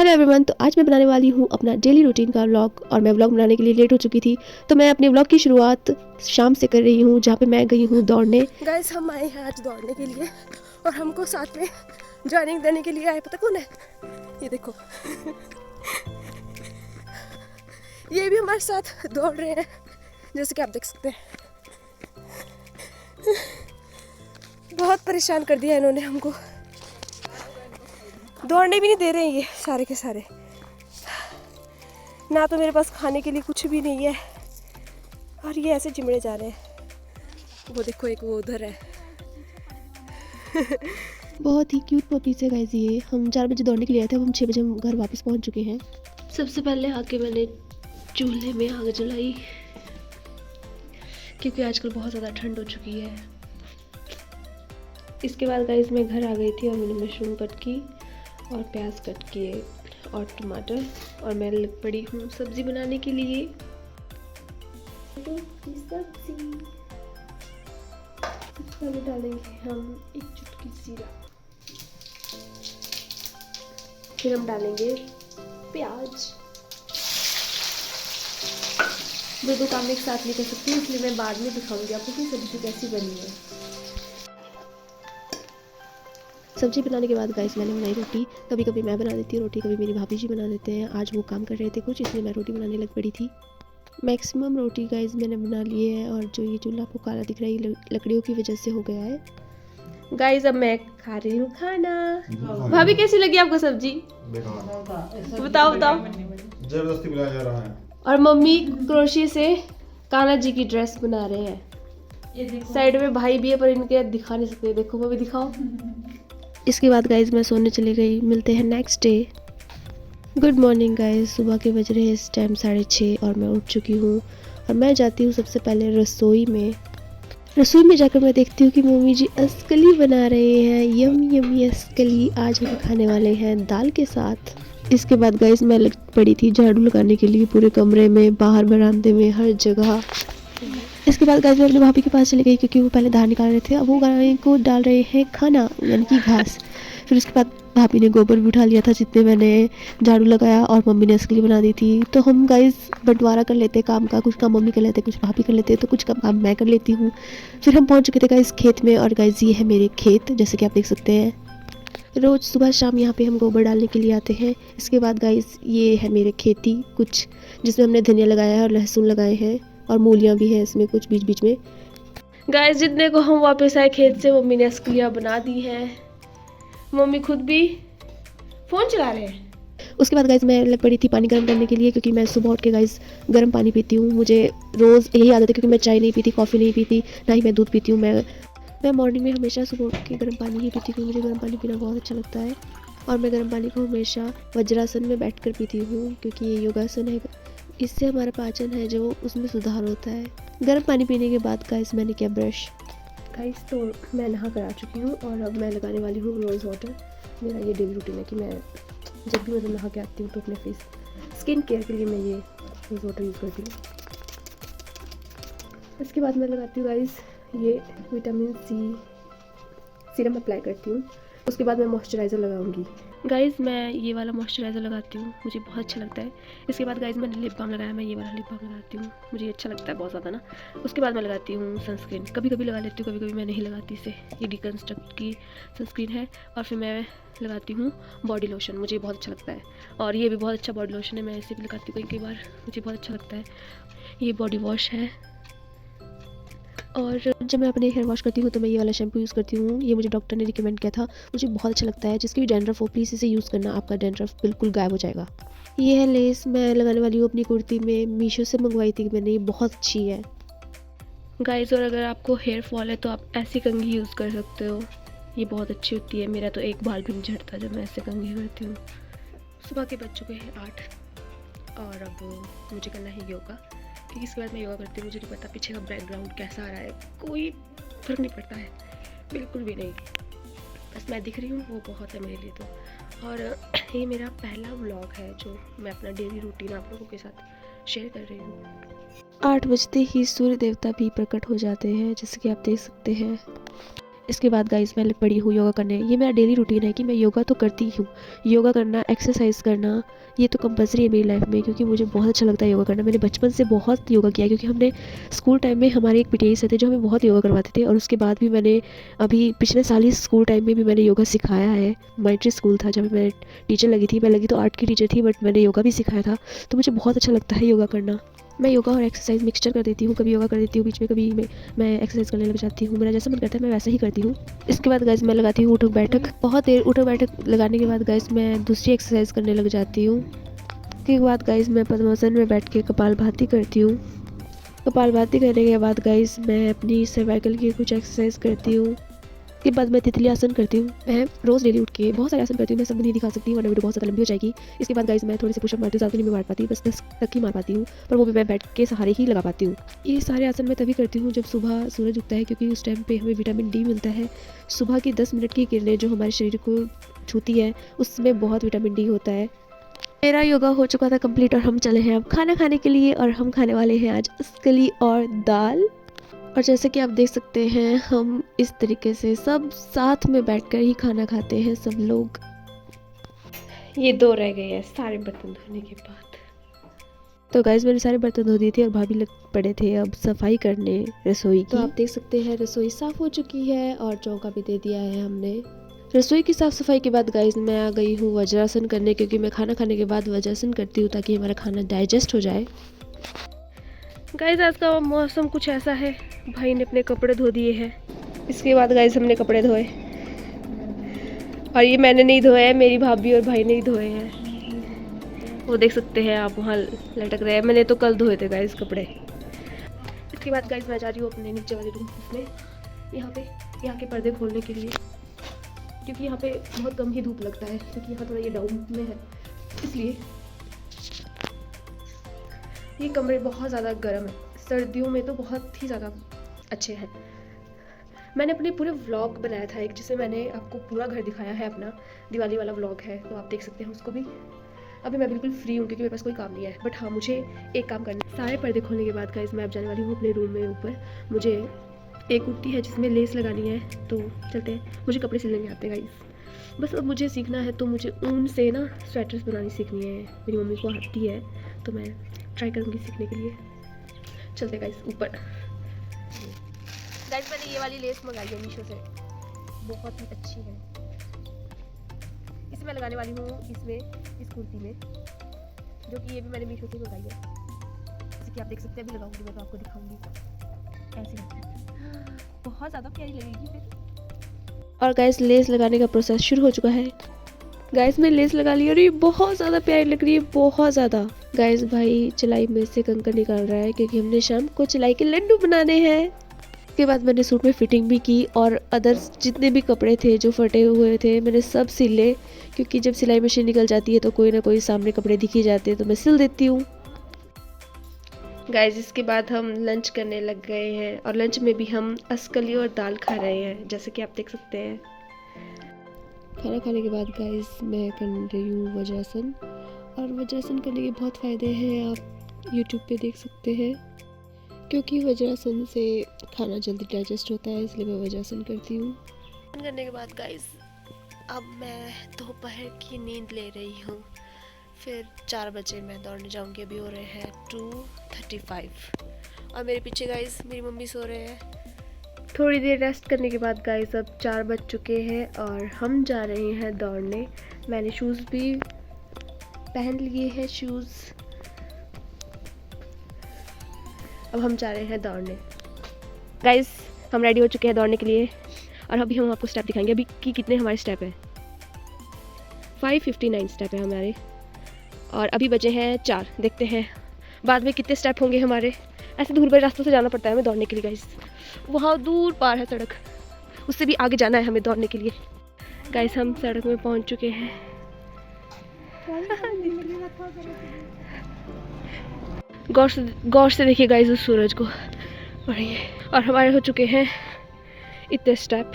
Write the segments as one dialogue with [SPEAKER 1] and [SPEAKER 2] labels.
[SPEAKER 1] Hello everyone, तो आज मैं बनाने वाली हूँ अपना डेली रूटीन का व्लॉग। और मैं व्लॉग बनाने के लिए लेट हो चुकी थी, तो मैं अपने व्लॉग की शुरुआत शाम से कर रही हूँ, जहाँ पे मैं गई हूँ दौड़ने।
[SPEAKER 2] गाइस, हम आए हैं आज दौड़ने के लिए और हमको साथ में ज्वाइनिंग देने के लिए आए। पता कौन है? ये देखो ये भी हमारे साथ दौड़ रहे हैं, जैसे कि आप देख सकते हैं। बहुत परेशान कर दिया इन्होंने हमको, दौड़ने भी नहीं दे रहे हैं ये सारे के सारे। ना तो मेरे पास खाने के लिए कुछ भी नहीं है और ये ऐसे चिमड़े जा रहे हैं। वो देखो, एक वो उधर है।
[SPEAKER 1] बहुत ही क्यूट पपी से गाइस ये। हम 4 बजे दौड़ने के लिए आए थे, अब हम 6 बजे हम घर वापस पहुँच चुके हैं। सबसे पहले आके मैंने चूल्हे में आग जलाई, क्योंकि आजकल बहुत ज़्यादा ठंड हो चुकी है। इसके बाद गाइस मैं घर आ गई थी और मैंने मशरूम कट की और प्याज कट किए और टमाटर, और मैं लग पड़ी हूँ सब्जी बनाने के लिए। सब्जी पहले डालेंगे हम एक चुटकी जीरा, फिर हम डालेंगे प्याज। दो काम एक साथ नहीं कर सकती, इसलिए मैं बाद में दिखाऊंगी आपको कि सब्जी कैसी बनी है। सब्जी बनाने के बाद गाइस मैंने बनाई रोटी। कभी कभी मैं बना देती हूँ रोटी, कभी मेरी भाभी जी बना देते हैं। आज वो काम कर रहे थे कुछ, इसलिए मैं रोटी बनाने लग पड़ी थी। मैक्सिमम रोटी गाइस मैंने बना लिए है, और जो ये चूल्हा आपको काला दिख रहा है ये लकड़ियों की वजह से हो गया है। गाइस अब मैं खा रही हूँ खाना। भाभी कैसी लगी आपको सब्जी? बताओ बताओ।
[SPEAKER 3] जबरदस्ती बुलाया जा रहा है।
[SPEAKER 1] और मम्मी क्रोशिया से कान्हा जी की ड्रेस बना रहे हैं। साइड में भाई भी है, पर इनके दिखा नहीं सकते। देखो भाभी, दिखाओ। इसके बाद गाइस मैं सोने चली गई। मिलते हैं next day. Good morning guys. सुबह के बज रहे हैं इस टाइम 6:30 और मैं उठ चुकी हूँ और मैं जाती हूँ सबसे पहले रसोई में। रसोई में जाकर मैं देखती हूँ कि मम्मी जी अस्कली बना रहे हैं। यमी यमी अस्कली। आज हम खाने वाले हैं दाल के साथ। इसके बाद गाइस मैं लग पड़ी थी झाड़ू लगाने के लिए, पूरे कमरे में, बाहर बरामदे में, हर जगह। इसके बाद गाइस मैं अपने भाभी के पास चली गई, क्योंकि वो पहले धान निकाल रहे थे, अब वो गाय को डाल रहे हैं खाना, यानी कि घास। फिर उसके बाद भाभी ने गोबर भी उठा लिया था जितने मैंने झाड़ू लगाया, और मम्मी ने असली बना दी थी। तो हम गाइस बंटवारा कर लेते काम का, कुछ काम मम्मी कर लेते, कुछ भाभी कर लेते, तो कुछ काम मैं कर लेती हूँ। फिर हम पहुँच चुके थे गाइस खेत में, और गाइस ये है मेरे खेत, जैसे कि आप देख सकते हैं। रोज़ सुबह शाम यहाँ पे हम गोबर डालने के लिए आते हैं। इसके बाद गाइस ये है मेरे खेती कुछ, जिसमें हमने धनिया लगाया है और लहसुन लगाए हैं, और मूलियाँ भी हैं इसमें कुछ बीच बीच में। गाइस जितने को हम वापस आए खेत से, मम्मी ने असलियाँ बना दी हैं। मम्मी खुद भी फ़ोन चला रहे हैं। उसके बाद गाइस मैं लग पड़ी थी पानी गर्म करने के लिए, क्योंकि मैं सुबह उठ के गाइस गर्म पानी पीती हूँ। मुझे रोज़ यही आदत है, क्योंकि मैं चाय नहीं पीती, कॉफ़ी नहीं पीती, ना ही मैं दूध पीती हूँ। मैं मॉर्निंग में हमेशा सुबह उठ के गर्म पानी ही पीती हूँ, क्योंकि मुझे गर्म पानी पीना बहुत अच्छा लगता है। और मैं गर्म पानी को हमेशा वज्रासन में बैठ कर पीती हूँ, क्योंकि ये योगासन है। इससे हमारा पाचन है जो, उसमें सुधार होता है। गर्म पानी पीने के बाद गाइस मैंने किया ब्रश। गाइस तो मैं नहा कर आ चुकी हूँ और अब मैं लगाने वाली हूँ रोज़ वाटर। मेरा ये डेली रूटीन है कि मैं जब भी मतलब नहा के आती हूँ तो अपने फेस स्किन केयर के लिए मैं ये रोज़ वाटर यूज़ करती हूँ। इसके बाद मैं लगाती हूँ गाइस ये विटामिन सी सीरम अप्लाई करती हूँ। उसके बाद मैं मॉइस्चराइज़र लगाऊंगी। गाइस मैं ये वाला मॉइस्चराइज़र लगाती हूँ, मुझे बहुत अच्छा लगता है। इसके बाद गाइस मैंने लिप बाम लगाया, मैं ये वाला लिप बाम लगाती हूँ, मुझे अच्छा लगता है बहुत ज़्यादा ना। उसके बाद मैं लगाती हूँ सनस्क्रीन। कभी कभी लगा लेती हूँ, कभी कभी मैं नहीं लगाती इसे। ये डिकंस्ट्रक्ट की सनस्क्रीन है। और फिर मैं लगाती हूँ बॉडी लोशन, मुझे बहुत अच्छा लगता है। और ये भी बहुत अच्छा बॉडी लोशन है, मैं इसे भी लगाती हूँ कई बार, मुझे बहुत अच्छा लगता है। ये बॉडी वॉश है। और जब मैं अपने हेयर वॉश करती हूँ तो मैं ये वाला शैम्पू यूज़ करती हूँ। ये मुझे डॉक्टर ने रिकमेंड किया था, मुझे बहुत अच्छा लगता है। जिसकी भी डैंड्रफ हो प्लीज़ इसे यूज़ करना, आपका डैंड्रफ बिल्कुल गायब हो जाएगा। ये है लेस, मैं लगाने वाली हूँ अपनी कुर्ती में, मीशो से मंगवाई थी मैंने, ये बहुत अच्छी है गाइस। और अगर आपको हेयर फॉल है तो आप ऐसी कंघी यूज़ कर सकते हो, ये बहुत अच्छी होती है। मेरा तो एक बाल भी नहीं झड़ता जब मैं ऐसे कंघी करती हूँ। सुबह के बज चुके हैं 8 और अब मुझे करना है योगा, क्योंकि इसके बाद मैं योगा करती हूँ। मुझे नहीं पता पीछे का बैकग्राउंड कैसा आ रहा है, कोई फ़र्क नहीं पड़ता है, बिल्कुल भी नहीं। बस मैं दिख रही हूँ, वो बहुत है मेरे लिए तो। और ये मेरा पहला व्लॉग है जो मैं अपना डेली रूटीन आप लोगों के साथ शेयर कर रही हूँ। 8 बजते ही सूर्य देवता भी प्रकट हो जाते हैं, जैसे कि आप देख सकते हैं। इसके बाद गाइस मैं पड़ी हूँ योगा करने। ये मेरा डेली रूटीन है कि मैं योगा तो करती हूँ। योगा करना, एक्सरसाइज करना, ये तो कंपलसरी है मेरी लाइफ में, क्योंकि मुझे बहुत अच्छा लगता है योगा करना। मैंने बचपन से बहुत योगा किया, क्योंकि हमने स्कूल टाइम में हमारे एक पीटीआई सर थे जो हमें बहुत योगा करवाते थे। और उसके बाद भी मैंने अभी पिछले साल ही स्कूल टाइम में भी मैंने योगा सिखाया है। माइट्री स्कूल था जब मैं टीचर लगी थी। मैं लगी तो आर्ट की टीचर थी, बट मैंने योगा भी सिखाया था। तो मुझे बहुत अच्छा लगता है योगा करना। मैं योगा और एक्सरसाइज मिक्सचर कर देती हूँ। कभी योगा कर देती हूँ बीच में, कभी मैं एक्सरसाइज करने लग जाती हूँ। मेरा जैसा मन करता है मैं वैसा ही करती हूँ। इसके बाद गाइस मैं लगाती हूँ उठक बैठक। बहुत देर उठक बैठक लगाने के बाद गाइस मैं दूसरी एक्सरसाइज करने लग जाती हूँ। उसके बाद गाइस मैं पद्मासन में बैठ के कपालभाति करती हूँ। कपालभाति करने के बाद गाइस मैं अपनी सर्वाइकल की कुछ एक्सरसाइज करती हूँ। उसके बाद मैं तितली आसन करती हूँ। मैं रोज़ डेली उठ के बहुत सारे आसन करती हूँ। मैं सब नहीं दिखा सकती, वरना वीडियो बहुत ज़्यादा लंबी हो जाएगी। इसके बाद गाइस मैं थोड़े से पुशअप मारती हूँ, ज़्यादा नहीं मार पाती, बस 10 तक ही मार पाती हूँ, पर वो भी मैं बैठ के सहारे ही लगा पाती हूँ। ये सारे आसन मैं तभी करती हूँ जब सुबह सूरज उगता है, क्योंकि उस टाइम पे हमें विटामिन डी मिलता है। सुबह की 10 मिनट की किरणें जो हमारे शरीर को छूती है, उसमें बहुत विटामिन डी होता है। मेरा योगा हो चुका था कंप्लीट और हम चले हैं अब खाना खाने के लिए। और हम खाने वाले हैं आज अस्कली और दाल। और जैसे कि आप देख सकते हैं हम इस तरीके से सब साथ में बैठकर ही खाना खाते हैं सब लोग। ये 2 रह गए हैं सारे बर्तन धोने के बाद। तो गाइस मैंने सारे बर्तन धो दिए थे और भाभी लग पड़े थे अब सफाई करने रसोई की। तो आप देख सकते हैं रसोई साफ़ हो चुकी है और चौका भी दे दिया है हमने। रसोई की साफ़ सफाई के बाद गाइस मैं आ गई हूँ वज्रासन करने, क्योंकि मैं खाना खाने के बाद वज्रासन करती हूँ ताकि हमारा खाना डाइजेस्ट हो जाए। गाइस आज का मौसम कुछ ऐसा है, भाई ने अपने कपड़े धो दिए हैं। इसके बाद गाइस हमने कपड़े धोए, और ये मैंने नहीं धोए हैं, मेरी भाभी और भाई ने ही धोए हैं। वो देख सकते हैं आप वहाँ लटक रहे हैं। मैंने तो कल धोए थे गाइस कपड़े। इसके बाद गाइस मैं जा रही हूँ अपने नीचे वाले रूम में, यहाँ के पर्दे खोलने के लिए, क्योंकि यहाँ पे बहुत कम ही धूप लगता है, क्योंकि यहाँ थोड़ा ये डाउन में है, इसलिए ये कमरे बहुत ज़्यादा गर्म है। सर्दियों में तो बहुत ही ज़्यादा अच्छे हैं। मैंने अपने पूरे व्लॉग बनाया था एक, जिसे मैंने आपको पूरा घर दिखाया है अपना, दिवाली वाला व्लॉग है, तो आप देख सकते हैं उसको भी। अभी मैं बिल्कुल फ्री हूँ क्योंकि मेरे पास कोई काम नहीं है, बट हाँ मुझे एक काम करना है। सारे पर्दे खोलने के बाद गाइस मैं अब जाने वाली हूँ अपने रूम में ऊपर। मुझे एक कुर्ती है जिसमें लेस लगानी है, तो चलते हैं। मुझे कपड़े सिलने नहीं आते गाइस, बस अब मुझे सीखना है। तो मुझे ऊन से ना स्वेटर्स बनानी सीखनी है, मेरी मम्मी को आती है, तो मैं ट्राई करूँगी सीखने के लिए। चलते गाइस ऊपर। गाइस मैंने ये वाली लेस मंगाई है मीशो से, बहुत ही अच्छी है। इसे मैं लगाने वाली हूँ इसमें, इस कुर्ती में, जो कि ये भी मैंने मीशो से मंगाई है। जैसे कि आप देख सकते हैं, अभी लगाऊंगी मैं तो आपको दिखाऊंगी। ऐसी लगती है, बहुत ज़्यादा प्यारी लगेगी फिर। और गाइस लेस लगाने का प्रोसेस शुरू हो चुका है। गाइस मैं लेस लगा ली और ये बहुत ज़्यादा प्यारी लग रही है, बहुत ज़्यादा। गाइस भाई चलाई में से कंकर निकाल रहा है, क्योंकि हमने शाम को चलाई के लड्डू बनाने हैं। उसके बाद मैंने सूट में फिटिंग भी की, और अदर्स जितने भी कपड़े थे जो फटे हुए थे मैंने सब सिले, क्योंकि जब सिलाई मशीन निकल जाती है तो कोई ना कोई सामने कपड़े दिख ही जाते हैं, तो मैं सिल देती हूँ। गाइस इसके बाद हम लंच करने लग गए हैं, और लंच में भी हम अस्कली और दाल खा रहे हैं, जैसे कि आप देख सकते हैं। खाना खाने के बाद गाइस मैं कर रही हूँ वज्रासन, और वज्रासन करने के बहुत फ़ायदे हैं, आप यूट्यूब पे देख सकते हैं। क्योंकि वज्रासन से खाना जल्दी डाइजेस्ट होता है, इसलिए मैं वज्रासन करती हूँ। करने के बाद गाइस अब मैं दोपहर की नींद ले रही हूँ, फिर 4 बजे मैं दौड़ने जाऊँगी। अभी हो रहे हैं 2:35, और मेरे पीछे गाइस मेरी मम्मी सो रहे हैं। थोड़ी देर रेस्ट करने के बाद गाइस अब 4 बज चुके हैं और हम जा रहे हैं दौड़ने। मैंने शूज़ भी पहन लिए हैं, शूज़। अब हम जा रहे हैं दौड़ने। गाइस हम रेडी हो चुके हैं दौड़ने के लिए, और अभी हम आपको स्टेप दिखाएंगे अभी कि कितने हमारे स्टेप हैं। 559 स्टेप है हमारे, और अभी बजे हैं 4। देखते हैं बाद में कितने स्टेप होंगे हमारे। ऐसे दूर बड़े रास्तों से जाना पड़ता है हमें दौड़ने के लिए गाइस, वहाँ दूर पार है सड़क, उससे भी आगे जाना है हमें दौड़ने के लिए। गाइस हम सड़क में पहुँच चुके हैं। गौर से देखिए गाइस उस सूरज को, और हमारे हो चुके हैं इतने स्टेप।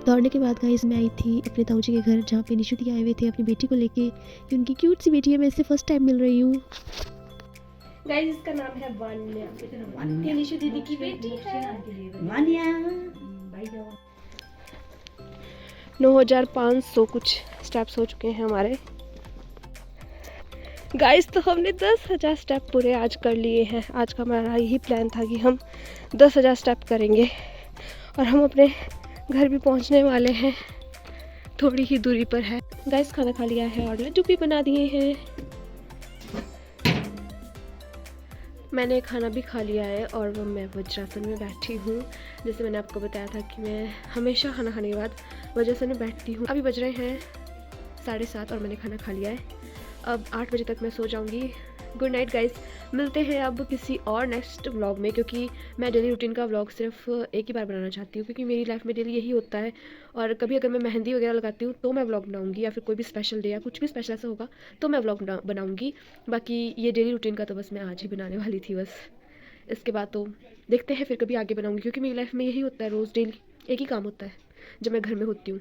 [SPEAKER 1] दौड़ने के बाद गाइस मैं आई थी अपने ताऊ जी के घर, जहाँ पे निशु दी आए हुए थे अपनी बेटी को लेके, कि उनकी क्यूट सी बेटी है, मैं इससे फर्स्ट टाइम मिल रही हूँ। गाइस इसका नाम है वान्या, ये निशु दीदी की बेटी है। वान्या 9,500 कुछ स्टेप्स हो चुके हैं हमारे गाइस। तो हमने 10,000 स्टेप पूरे आज कर लिए हैं। आज का हमारा यही प्लान था कि हम 10,000 स्टेप करेंगे और हम अपने घर भी पहुंचने वाले हैं, थोड़ी ही दूरी पर है। गाइस खाना खा लिया है और लड्डू भी बना दिए हैं। मैंने खाना भी खा लिया है और वो मैं वज्रासन में बैठी हूँ। जैसे मैंने आपको बताया था कि मैं हमेशा खाना खाने के बाद वज्रासन में बैठती हूँ। अभी बज रहे हैं 7:30 और मैंने खाना खा लिया है। अब 8 बजे तक मैं सो जाऊँगी। Good night guys. मिलते हैं अब किसी और नेक्स्ट व्लॉग में, क्योंकि मैं डेली रूटीन का व्लॉग सिर्फ एक ही बार बनाना चाहती हूँ, क्योंकि मेरी लाइफ में डेली यही होता है। और कभी अगर मैं मेहंदी वगैरह लगाती हूँ तो मैं व्लॉग बनाऊँगी, या फिर कोई भी स्पेशल डे या कुछ भी स्पेशल ऐसा होगा तो मैं व्लॉग बनाऊँगी। बाकी ये डेली रूटीन का तो बस मैं आज ही बनाने वाली थी बस। इसके बाद तो देखते हैं फिर कभी आगे बनाऊँगी, क्योंकि मेरी लाइफ में यही होता है, रोज़ डेली एक ही काम होता है जब मैं घर में होती हूँ।